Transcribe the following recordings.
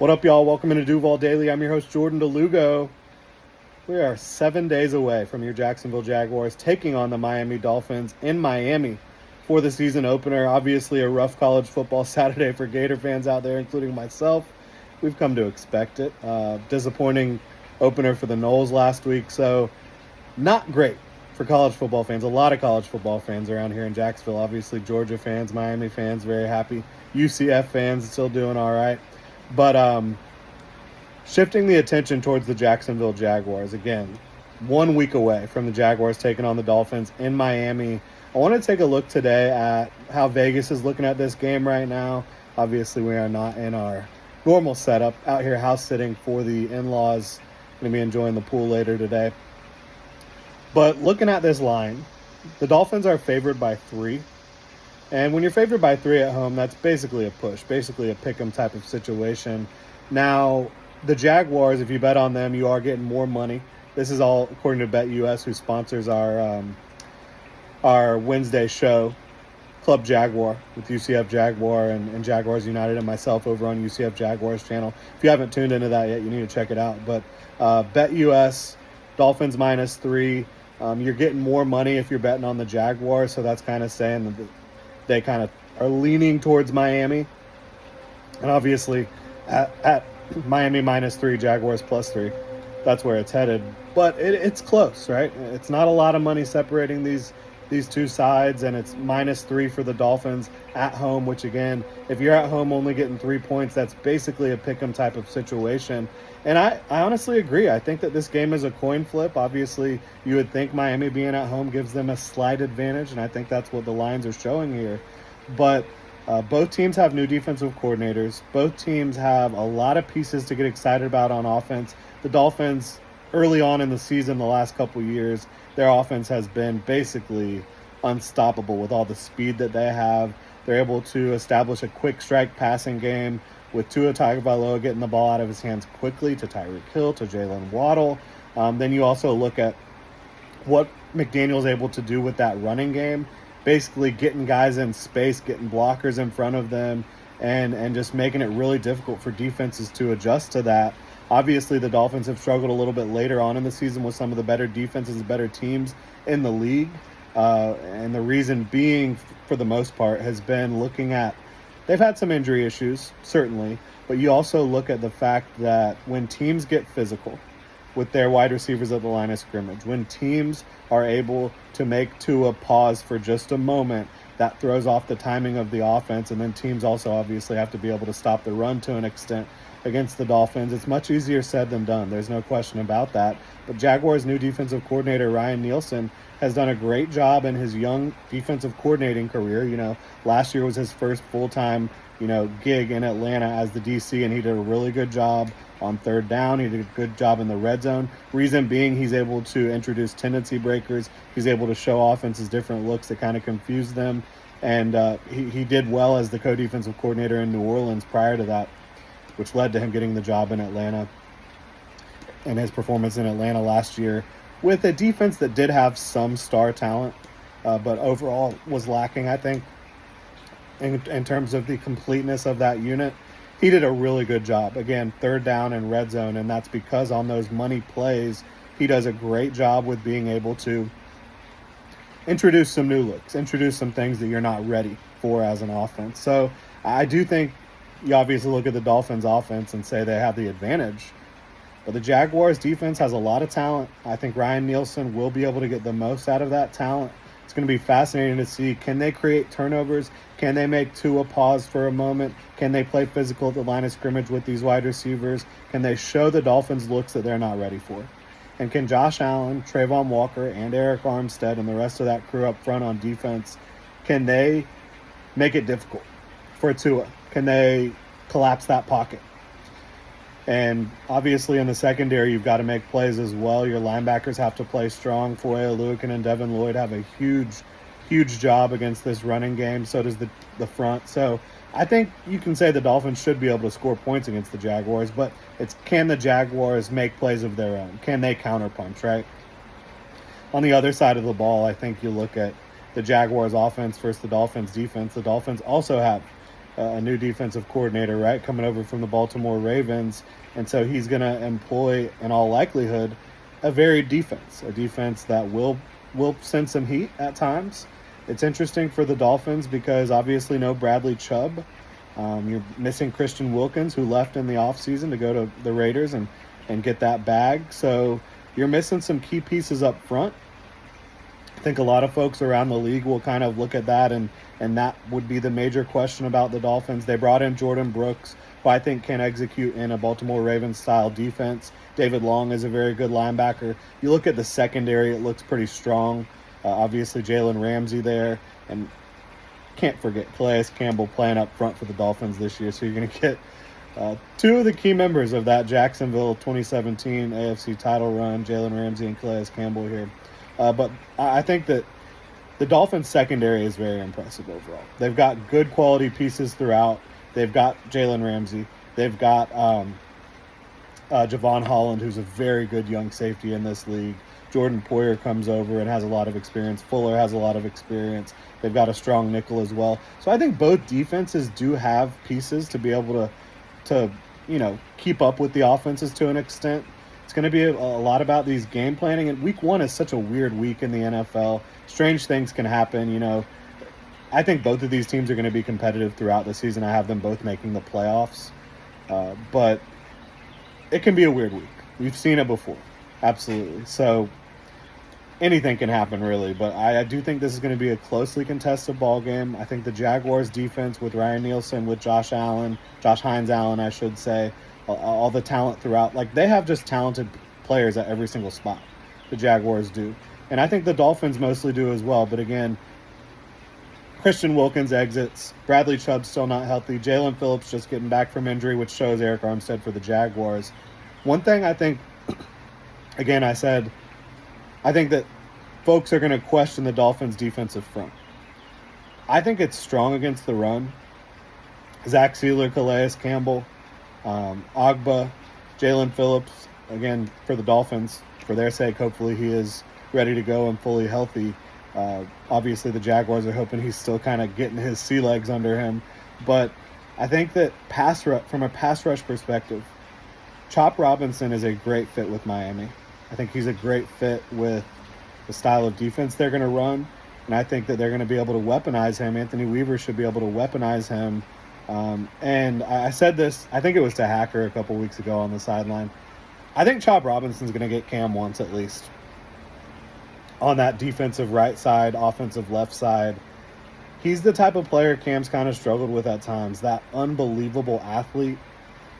What up, y'all? Welcome into Duval Daily. I'm your host, Jordan DeLugo. We are 7 days away from your Jacksonville Jaguars taking on the Miami Dolphins in Miami for the season opener. Obviously, a rough college football Saturday for Gator fans out there, including myself. We've come to expect it. Disappointing opener for the Noles last week, so not great for college football fans. A lot of college football fans around here in Jacksonville. Obviously, Georgia fans, Miami fans, very happy. UCF fans still doing all right. But shifting the attention towards the Jacksonville Jaguars, again, 1 week away from the Jaguars taking on the Dolphins in Miami. I want to take a look today at how Vegas is looking at this game right now. Obviously, we are not in our normal setup out here house sitting for the in-laws. Going to be enjoying the pool later today. But looking at this line, the Dolphins are favored by 3. And when you're favored by 3 at home, that's basically a push, basically a pick 'em type of situation. Now, the Jaguars, if you bet on them, you are getting more money. This is all according to BetUS, who sponsors our Wednesday show, Club Jaguar, with UCF Jaguar and Jaguars United and myself over on UCF Jaguars channel. If you haven't tuned into that yet, you need to check it out. But BetUS, Dolphins -3. You're getting more money if you're betting on the Jaguars, so that's kind of saying that they kind of are leaning towards Miami. And obviously, at Miami -3, Jaguars +3, that's where it's headed. But it's close, right? It's not a lot of money separating these two sides, and it's -3 for the Dolphins at home, which, again, if you're at home only getting 3 points, that's basically a pick 'em type of situation. And I honestly agree. I think that this game is a coin flip. Obviously, you would think Miami being at home gives them a slight advantage, and I think that's what the lines are showing here. But both teams have new defensive coordinators. Both teams have a lot of pieces to get excited about on offense. The Dolphins, early on in the season, the last couple years, their offense has been basically unstoppable with all the speed that they have. They're able to establish a quick strike passing game with Tua Tagovailoa getting the ball out of his hands quickly to Tyreek Hill, to Jalen Waddle. Then you also look at what McDaniel's able to do with that running game, basically getting guys in space, getting blockers in front of them, and just making it really difficult for defenses to adjust to that. Obviously, the Dolphins have struggled a little bit later on in the season with some of the better defenses and better teams in the league. And the reason being, for the most part, has been looking at they've had some injury issues, certainly, but you also look at the fact that when teams get physical with their wide receivers at the line of scrimmage, when teams are able to make Tua pause for just a moment, that throws off the timing of the offense, and then teams also obviously have to be able to stop the run to an extent against the Dolphins. It's much easier said than done. There's no question about that. But Jaguars' new defensive coordinator, Ryan Nielsen, has done a great job in his young defensive coordinating career. Last year was his first full-time, gig in Atlanta as the DC, and he did a really good job on third down. He did a good job in the red zone. Reason being, he's able to introduce tendency breakers. He's able to show offenses different looks that kind of confuse them. And he did well as the co-defensive coordinator in New Orleans prior to that, which led to him getting the job in Atlanta and his performance in Atlanta last year with a defense that did have some star talent, but overall was lacking, I think, in terms of the completeness of that unit. He did a really good job. Again, third down and red zone, and that's because on those money plays, he does a great job with being able to introduce some new looks, introduce some things that you're not ready for as an offense. So I do think you obviously look at the Dolphins offense and say they have the advantage, but the Jaguars defense has a lot of talent. I think Ryan Nielsen will be able to get the most out of that talent. It's going to be fascinating to see, can they create turnovers? Can they make Tua pause for a moment? Can they play physical at the line of scrimmage with these wide receivers? Can they show the Dolphins looks that they're not ready for? And can Josh Allen, Trayvon Walker, and Eric Armstead and the rest of that crew up front on defense, can they make it difficult for Tua? Can they collapse that pocket? And obviously in the secondary, you've got to make plays as well. Your linebackers have to play strong. Foye Oluokun and Devin Lloyd have a huge job against this running game. So does the front. So I think you can say the Dolphins should be able to score points against the Jaguars, but it's, can the Jaguars make plays of their own? Can they counterpunch, right? On the other side of the ball, I think you look at the Jaguars offense versus the Dolphins defense. The Dolphins also have a new defensive coordinator, right, coming over from the Baltimore Ravens. And so he's going to employ, in all likelihood, a varied defense, a defense that will send some heat at times. It's interesting for the Dolphins because obviously no Bradley Chubb. You're missing Christian Wilkins, who left in the offseason to go to the Raiders and get that bag. So you're missing some key pieces up front. I think a lot of folks around the league will kind of look at that, and that would be the major question about the Dolphins. They brought in Jordan Brooks, who I think can execute in a Baltimore Ravens-style defense. David Long is a very good linebacker. You look at the secondary, it looks pretty strong. Obviously, Jalen Ramsey there, and can't forget Calais Campbell playing up front for the Dolphins this year. So you're going to get two of the key members of that Jacksonville 2017 AFC title run, Jalen Ramsey and Calais Campbell here. But I think that the Dolphins secondary is very impressive overall. They've got good quality pieces throughout. They've got Jalen Ramsey. They've got Javon Holland, who's a very good young safety in this league. Jordan Poyer comes over and has a lot of experience. Fuller has a lot of experience. They've got a strong nickel as well. So I think both defenses do have pieces to be able to keep up with the offenses to an extent. It's going to be a lot about these game planning. And week one is such a weird week in the NFL. Strange things can happen. I think both of these teams are going to be competitive throughout the season. I have them both making the playoffs. But it can be a weird week. We've seen it before. Absolutely. So anything can happen, really. But I do think this is going to be a closely contested ball game. I think the Jaguars defense with Ryan Nielsen, with Josh Hines Allen, I should say, all the talent throughout. Like, they have just talented players at every single spot. The Jaguars do. And I think the Dolphins mostly do as well. But again, Christian Wilkins exits. Bradley Chubb's still not healthy. Jalen Phillips just getting back from injury, which shows Eric Armstead for the Jaguars. One thing I think, again, I think that folks are going to question the Dolphins' defensive front. I think it's strong against the run. Zach Sealer, Calais Campbell, Agba, Jalen Phillips, again, for the Dolphins, for their sake, hopefully he is ready to go and fully healthy. Obviously, the Jaguars are hoping he's still kind of getting his sea legs under him. But I think that from a pass rush perspective, Chop Robinson is a great fit with Miami. I think he's a great fit with the style of defense they're going to run, and I think that they're going to be able to weaponize him. Anthony Weaver should be able to weaponize him. And I said this, I think it was to Hacker a couple weeks ago on the sideline. I think Chop Robinson's going to get Cam once at least on that defensive right side, offensive left side. He's the type of player Cam's kind of struggled with at times, that unbelievable athlete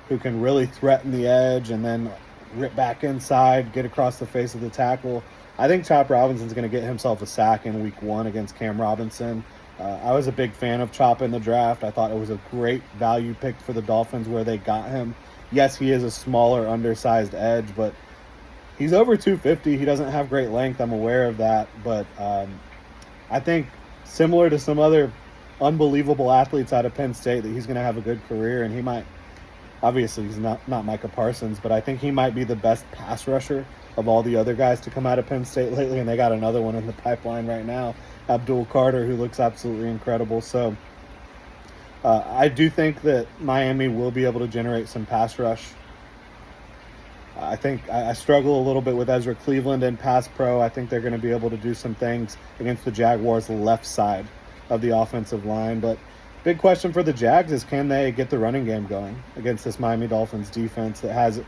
who can really threaten the edge and then rip back inside, get across the face of the tackle. I think Chop Robinson's going to get himself a sack in week one against Cam Robinson. I was a big fan of Chop in the draft. I thought it was a great value pick for the Dolphins where they got him. Yes, he is a smaller, undersized edge, but he's over 250. He doesn't have great length. I'm aware of that. But I think similar to some other unbelievable athletes out of Penn State that he's going to have a good career, and he might, obviously he's not Micah Parsons, but I think he might be the best pass rusher of all the other guys to come out of Penn State lately, and they got another one in the pipeline right now, Abdul Carter, who looks absolutely incredible. So I do think that Miami will be able to generate some pass rush. I think I struggle a little bit with Ezra Cleveland and pass pro. I think they're going to be able to do some things against the Jaguars' left side of the offensive line. But big question for the Jags is, can they get the running game going against this Miami Dolphins defense that has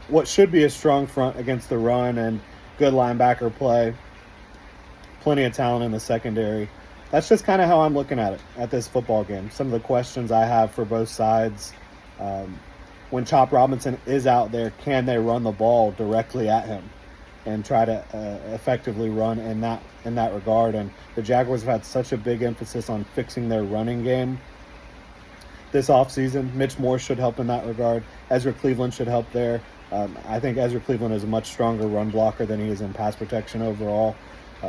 what should be a strong front against the run and good linebacker play, plenty of talent in the secondary. That's just kind of how I'm looking at it at this football game. Some of the questions I have for both sides. When Chop Robinson is out there, can they run the ball directly at him and try to effectively run in that regard? And the Jaguars have had such a big emphasis on fixing their running game this offseason. Mitch Moore should help in that regard. Ezra Cleveland should help there. I think Ezra Cleveland is a much stronger run blocker than he is in pass protection overall.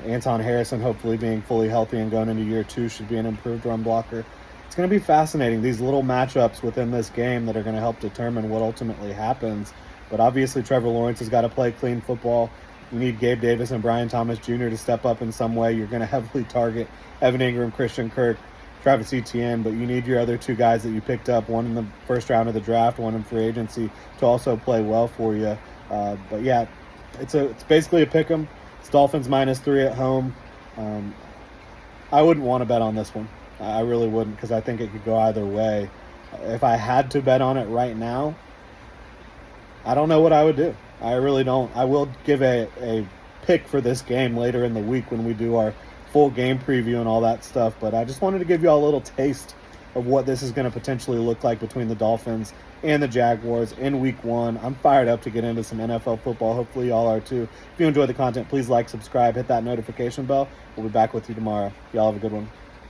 Anton Harrison, hopefully being fully healthy and going into year two, should be an improved run blocker. It's going to be fascinating, these little matchups within this game that are going to help determine what ultimately happens. But obviously Trevor Lawrence has got to play clean football. You need Gabe Davis and Brian Thomas Jr. to step up in some way. You're going to heavily target Evan Ingram, Christian Kirk, Travis Etienne, but you need your other two guys that you picked up, one in the first round of the draft, one in free agency, to also play well for you. But yeah, it's basically a pick 'em. It's Dolphins -3 at home. I wouldn't want to bet on this one. I really wouldn't, because I think it could go either way. If I had to bet on it right now, I don't know what I would do. I really don't. I will give a pick for this game later in the week when we do our full game preview and all that stuff, but I just wanted to give you all a little taste of what this is going to potentially look like between the Dolphins and the Jaguars in week 1. I'm fired up to get into some NFL football. Hopefully y'all are too. If you enjoy the content, please like, subscribe, hit that notification bell. We'll be back with you tomorrow. Y'all have a good one.